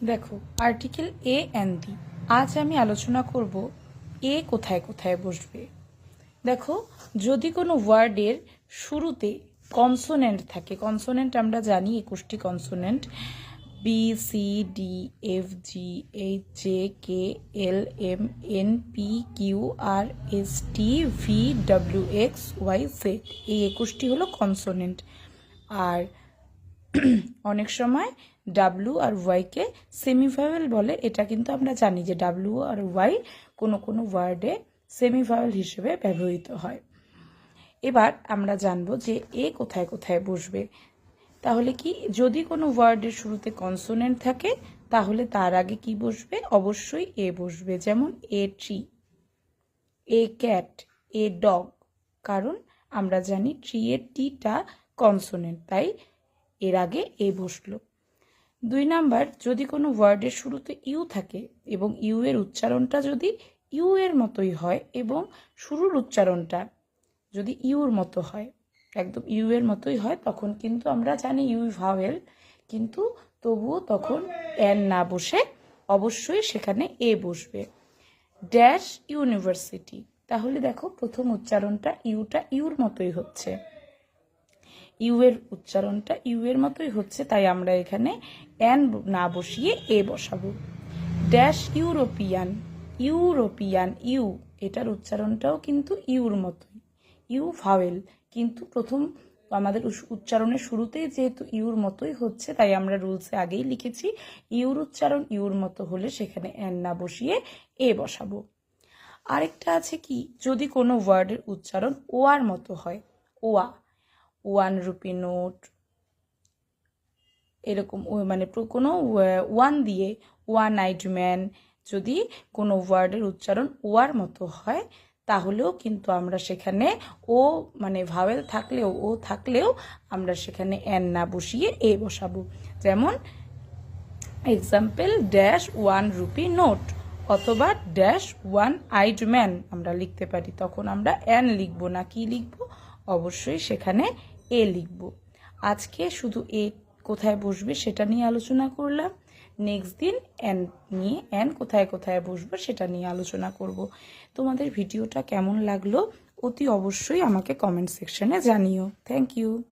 দেখো article a and the. আজ আমি আলোচনা করব এ কোথায় কোথায় বসবে। দেখো, যদি কোনো ওয়ার্ডের শুরুতে কনসোনেন্ট থাকে, কনসোনেন্ট আমরা জানি 21টি consonant, B C D F G H J K L M N P Q R S T V W X Y Z, এই 21টি হলো কনসোনেন্ট। আর অনেক সময় ডাব্লু আর ওয়াইকে সেমিভাওয়েল বলে, এটা কিন্তু আমরা জানি যে ডাব্লু আর ওয়াই কোনো কোনো ওয়ার্ডে সেমিভাওয়েল হিসেবে ব্যবহৃত হয়। এবার আমরা জানবো যে এ কোথায় কোথায় বসবে। তাহলে কি, যদি কোনো ওয়ার্ডের শুরুতে কনসোনেন্ট থাকে তাহলে তার আগে কি বসবে? অবশ্যই এ বসবে। যেমন a tree, A cat, a dog, কারণ আমরা জানি ট্রি এর টিটা কনসোনেন্ট, তাই এর আগে এ বসলো। 2 নাম্বার, যদি কোনো ওয়ার্ডের শুরুতে ইউ থাকে এবং ইউ এর উচ্চারণটা যদি ইউ এর মতোই হয় এবং শুরুর উচ্চারণটা যদি ইউর মতো হয়, একদম ইউ এর মতোই হয়, তখন কিন্তু আমরা জানি ইউ ভাওয়েল, কিন্তু তবুও তখন এন না বসে অবশ্যই সেখানে এ বসবে। ড্যাশ ইউনিভার্সিটি, তাহলে দেখো প্রথম উচ্চারণটা ইউটা ইউর মতোই হচ্ছে, ইউ এর উচ্চারণটা ইউ এর মতোই হচ্ছে, তাই আমরা এখানে এন না বসিয়ে এ বসাবো। ড্যাশ ইউরোপিয়ান, ইউরোপিয়ান, ইউ এটার উচ্চারণটাও কিন্তু ইউর মতোই, ইউ ভাওয়েল, কিন্তু প্রথম আমাদের উচ্চারণের শুরুতেই যেহেতু ইউর মতোই হচ্ছে, তাই আমরা রুলসে আগেই লিখেছি ইউর উচ্চারণ ইউর মতো হলে সেখানে এন না বসিয়ে এ বসাবো। আরেকটা আছে কি, যদি কোনো ওয়ার্ডের উচ্চারণ ওয়ার মতো হয়, ওয়া, 1 রুপি নোট, এরকম মানে কোনো ওয়ান দিয়ে, ওয়ান আইড ম্যান, যদি কোনো ওয়ার্ডের উচ্চারণ ওয়ার মতো হয় তাহলেও কিন্তু আমরা সেখানে ও মানে ভাওয়েল থাকলেও ও থাকলেও আমরা সেখানে এন না বসিয়ে এ বসাবো। যেমন এক্সাম্পল, ড্যাশ 1 রুপি নোট অথবা ড্যাশ 1 আইড ম্যান আমরা লিখতে পারি, তখন আমরা এন লিখবো না, কি লিখবো? অবশ্যই সেখানে এ লিখব। আজকে শুধু এ কোথায় বসবে সেটা নিয়ে আলোচনা করলাম, নেক্সট দিন এন নিয়ে, এন কোথায় কোথায় বসবে সেটা নিয়ে আলোচনা করব। তোমাদের ভিডিওটা কেমন লাগলো অতি অবশ্যই আমাকে কমেন্ট সেকশনে জানিও। Thank you.